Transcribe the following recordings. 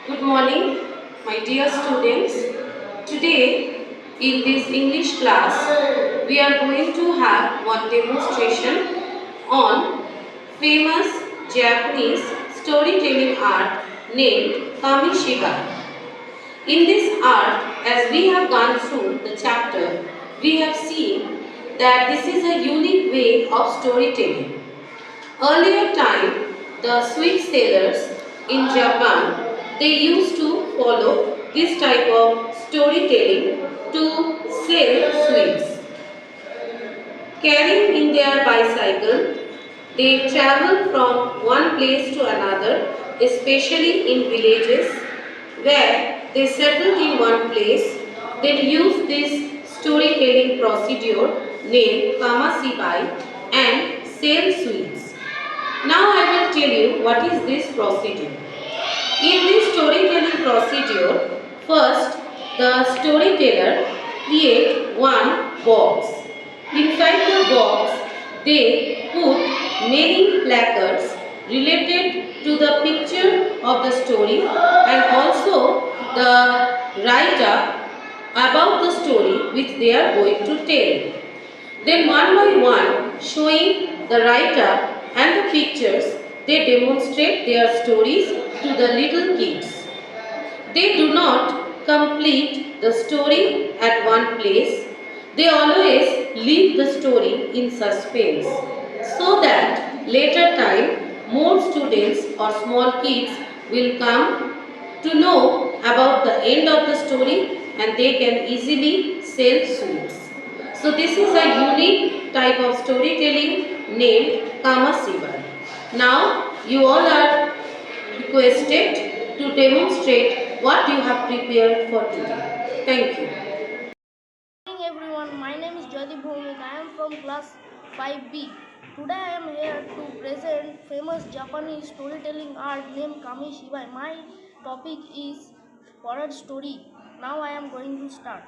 Good morning, my dear students. Today, in this English class, we are going to have one demonstration on famous Japanese storytelling art named Kamishibai. In this art, as we have gone through the chapter, we have seen that this is a unique way of storytelling. Earlier time, the sweet sellers in Japan, they used to follow this type of storytelling to sell sweets. Carrying in their bicycle, they travel from one place to another, especially in villages where they settled in one place, then use this storytelling procedure named Kamishibai and sell sweets. Now I will tell you what is this procedure. In this storytelling procedure, first the storyteller create one box. Inside the box, they put many placards related to the picture of the story and also the write-up about the story which they are going to tell. Then one by one, showing the write-up and the pictures, they demonstrate their stories to the little kids. They do not complete the story at one place. They always leave the story in suspense so that later time more students or small kids will come to know about the end of the story and they can easily sell sweets. So this is a unique type of storytelling named Kamasibai. Now you all are requested to demonstrate what you have prepared for today. Thank you. Good morning everyone, my name is Jyoti Bhumik. I am from class 5B. Today I am here to present famous Japanese storytelling art named Kamishibai. My topic is horror story. Now I am going to start.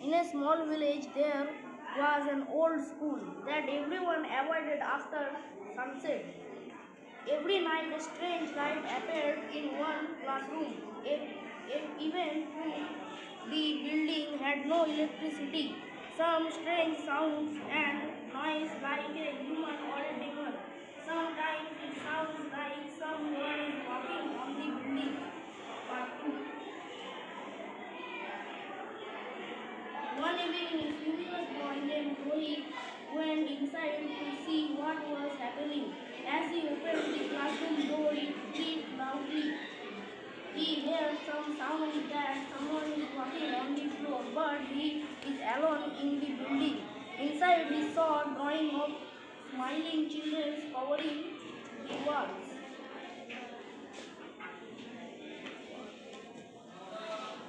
In a small village there was an old school that everyone avoided after sunset. Every night a strange light appeared in one classroom. Even the building had no electricity. Some strange sounds and noise like a human or a demon. Sometimes it sounds like someone is walking on the building. Part 2. One evening, a curious boy named Rohit went inside to see what was happening. As he opened the classroom door, it creaked loudly. He heard some sound that someone is walking on the floor, but he is alone in the building. Inside, he saw a drawing of smiling children covering the walls.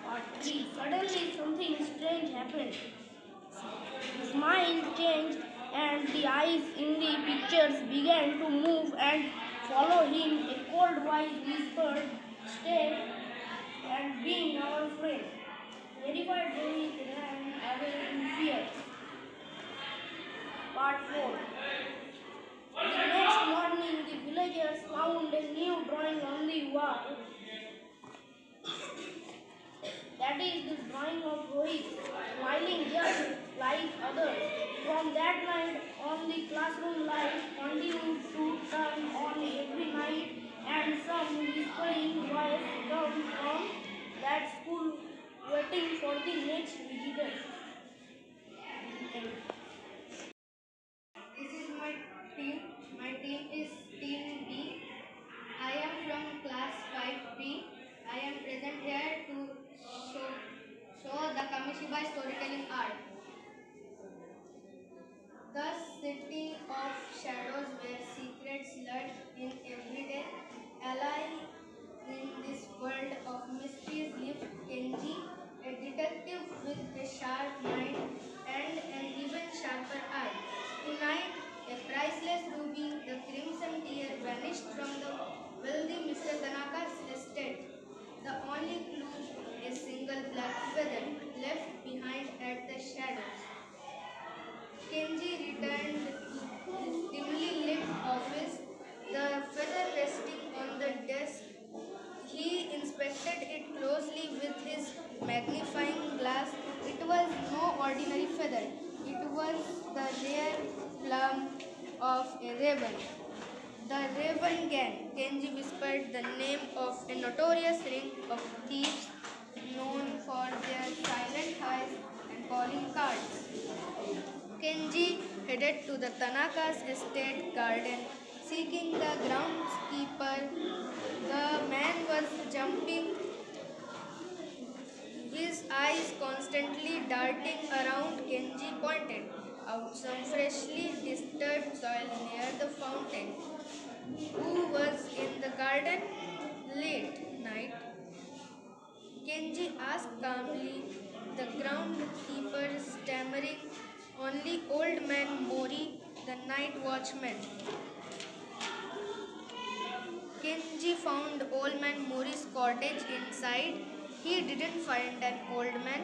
Part 3. Suddenly, something strange happened. The smile changed, and the eyes in the pictures began to move and follow him. A cold voice whispered, "Stay and being our friend." Terrified, Rohit ran away in fear. Part 4. The next morning, the villagers found a new drawing on the wall. That is the drawing of Rohit, smiling just like others. From that night on, the classroom light continued to turn on every night, and some whispering voice come from that school waiting for the next visitor. Thank you. This is my team. My team is Team B. I am from class 5B. I am present here to show the Kamishibai storytelling art. The city of shadows where secrets lurk in everyday alive in this world of mysteries lived Kenji, a detective with a sharp mind and an even sharper eye. Tonight, a priceless ruby, the crimson tear, vanished from the wealthy Mr. Tanaka's estate. The only clue, a single black feather left behind at the shadows. Kenji returned to his dimly lit office, the feather resting on the desk. He inspected with his magnifying glass. It was no ordinary feather. It was the rare plum of a raven. The Raven Gang, Kenji whispered the name of a notorious ring of thieves known for their silent heist and calling cards. Kenji headed to the Tanaka's estate garden, seeking the groundskeeper. The man was jumping, his eyes constantly darting around. Kenji pointed out some freshly disturbed soil near the fountain. Who was in the garden? Late night, Kenji asked calmly, the groundkeeper stammering, only old man Mori, the night watchman. Kenji found old man Mori's cottage inside. He didn't find an old man,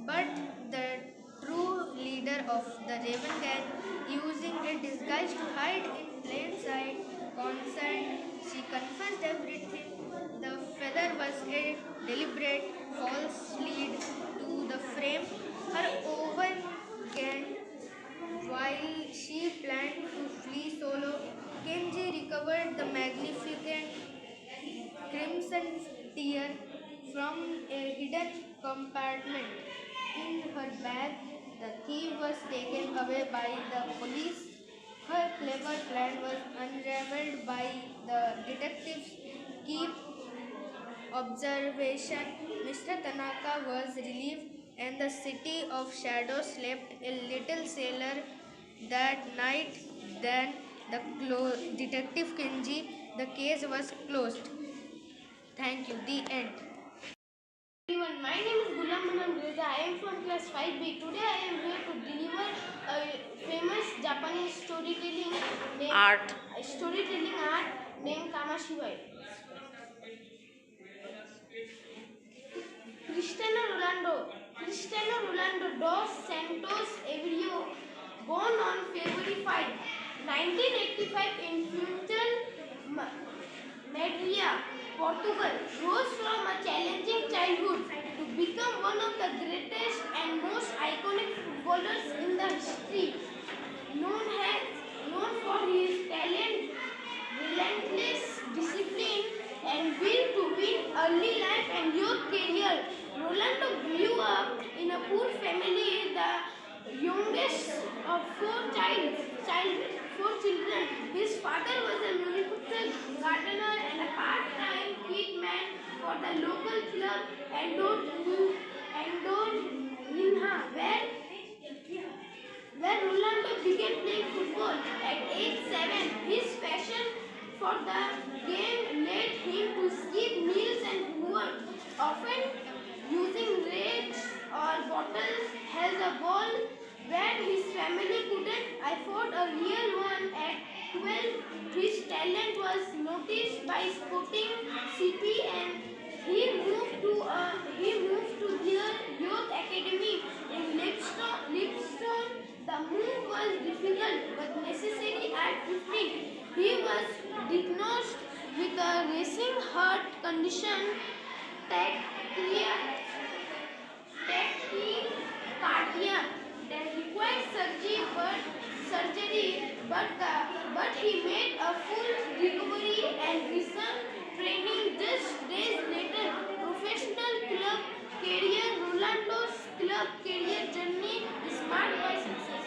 but the true leader of the Raven Gang, using a disguise to hide in plain sight. Concerned, she confessed everything. The feather was a deliberate false lead to the frame. Her oven gang while she planned to flee solo, Kenji recovered the magnificent crimson tear from a hidden compartment in her bag. The key was taken away by the police. Her clever plan was unraveled by the detectives' keen observation. Mr. Tanaka was relieved, and the city of shadows slept a little sailor that night. Then the detective Kenji, the case was closed. Thank you. The end. Everyone, my name is Gulam Manam Reza. I am from class 5B. Today I am here to deliver a famous Japanese storytelling art named Kamishibai. Cristiano Rolando dos Santos Aveiro, born on February 5, 1985 in Funchal, Madrid, Portugal, rose from a challenging childhood to become one of the greatest and most iconic footballers in the history. Known for his talent, relentless discipline, and will to win early life and youth career. Rolando grew up in a poor family, the youngest of four children. His father was a musical gardener and a part-time hitman for the local club Andor Minha, where Rolando began playing football. At age 7, his passion for the game led him to skip meals and homework, often using rakes or bottles as a ball when his family couldn't afford a real one. At 12, his talent was noticed by Sporting CP and he moved to their youth academy in Lipstone. The move was difficult but necessary. At 15, he was diagnosed with a racing heart condition, tachycardia, that required surgery, but he made a full recovery and resumed training just days later. Professional club career. Rolando's club career journey is marked by success.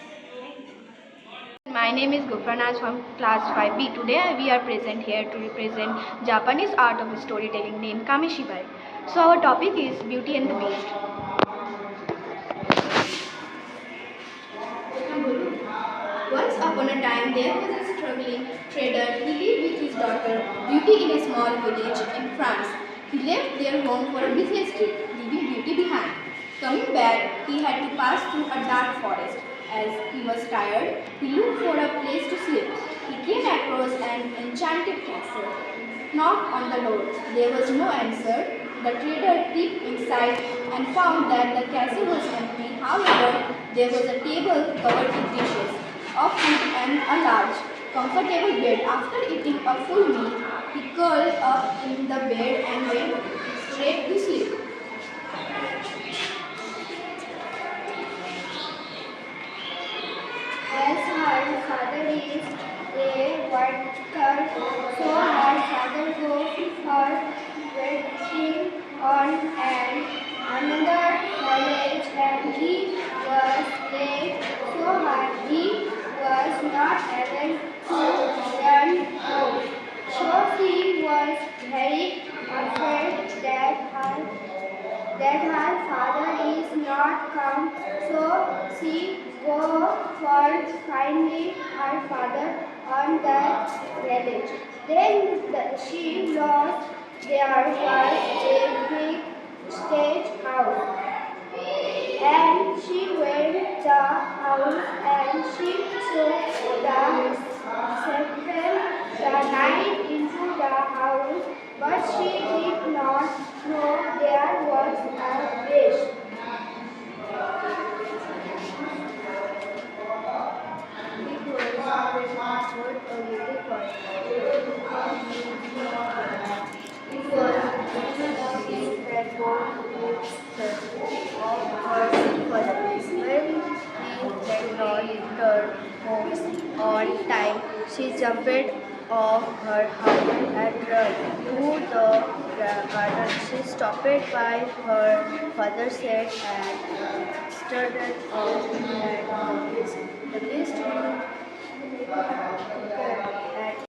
My name is Gufranaz from class 5B. Today we are present here to represent Japanese art of storytelling named Kamishibai. So our topic is Beauty and the Beast. Once upon a time there was a struggling trader. He lived with his daughter Beauty in a small village in France. He left their home for a business trip, leaving Beauty behind. Coming back, he had to pass through a dark forest. As he was tired, he looked for a place to sleep. He came across an enchanted castle. Knocked on the door. There was no answer. The trader peeped inside and found that the castle was empty. However, there was a table covered with dishes of food and a large, comfortable bed. After eating a full meal, he curled up in the bed and went straight to sleep. that her father is not come, so she go for finding her father on that village. Then she lost there was a big stage house, and she went the house and she took the the night into the house, but she did not know there was a wish. It was when I heard a little voice. It was something that was of her father. When he had not returned home on time, she jumped off her house and ran to the garden. She stopped by her father's shed and started off at the beast. The beast looked at